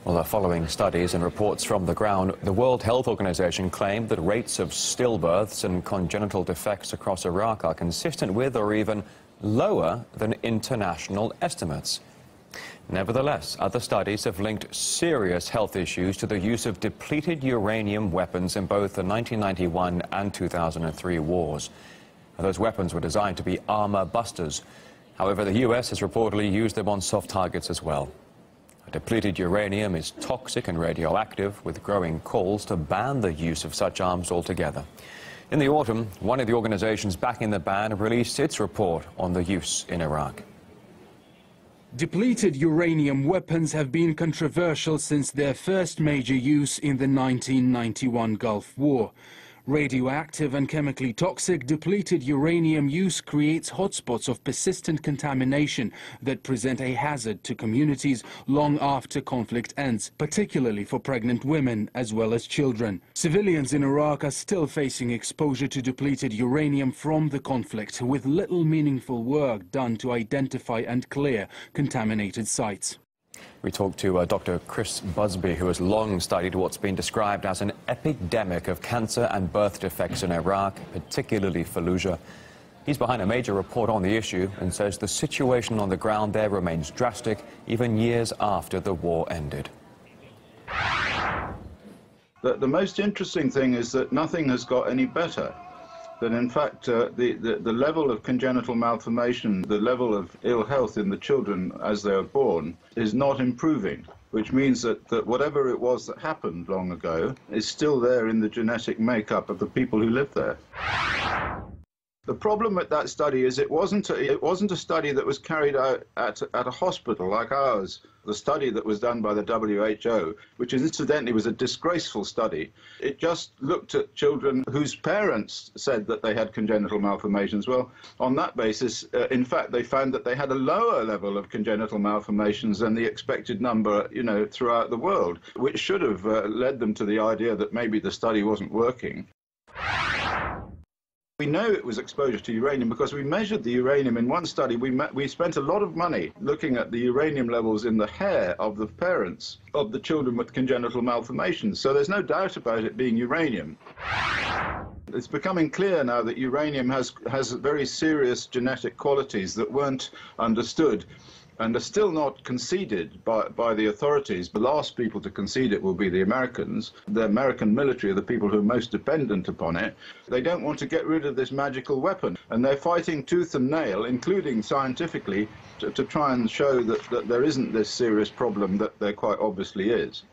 Well, following studies and reports from the ground, the World Health Organization claimed that rates of stillbirths and congenital defects across Iraq are consistent with or even lower than international estimates. Nevertheless, other studies have linked serious health issues to the use of depleted uranium weapons in both the 1991 and 2003 wars. Now, those weapons were designed to be armor busters. However, the US has reportedly used them on soft targets as well. Depleted uranium is toxic and radioactive, with growing calls to ban the use of such arms altogether. In the autumn, one of the organizations backing the ban released its report on the use in Iraq. Depleted uranium weapons have been controversial since their first major use in the 1991 Gulf War. Radioactive and chemically toxic depleted uranium use creates hotspots of persistent contamination that present a hazard to communities long after conflict ends, particularly for pregnant women as well as children. Civilians in Iraq are still facing exposure to depleted uranium from the conflict, with little meaningful work done to identify and clear contaminated sites. We talked to Dr. Chris Busby, who has long studied what's been described as an epidemic of cancer and birth defects in Iraq, particularly Fallujah. He's behind a major report on the issue and says the situation on the ground there remains drastic even years after the war ended. The most interesting thing is that nothing has got any better. That in fact the level of congenital malformation, the level of ill health in the children as they are born is not improving, which means that whatever it was that happened long ago is still there in the genetic makeup of the people who live there. The problem with that study is it wasn't a study that was carried out at a hospital like ours. The study that was done by the WHO, which incidentally was a disgraceful study, it just looked at children whose parents said that they had congenital malformations. Well, on that basis, in fact, they found that they had a lower level of congenital malformations than the expected number, throughout the world, which should have led them to the idea that maybe the study wasn't working. We know it was exposure to uranium because we measured the uranium in one study. We spent a lot of money looking at the uranium levels in the hair of the parents of the children with congenital malformations. So there's no doubt about it being uranium. It's becoming clear now that uranium has very serious genetic qualities that weren't understood and are still not conceded by the authorities. The last people to concede it will be the Americans. The American military are the people who are most dependent upon it. They don't want to get rid of this magical weapon, and they're fighting tooth and nail, including scientifically, to try and show that there isn't this serious problem that there quite obviously is.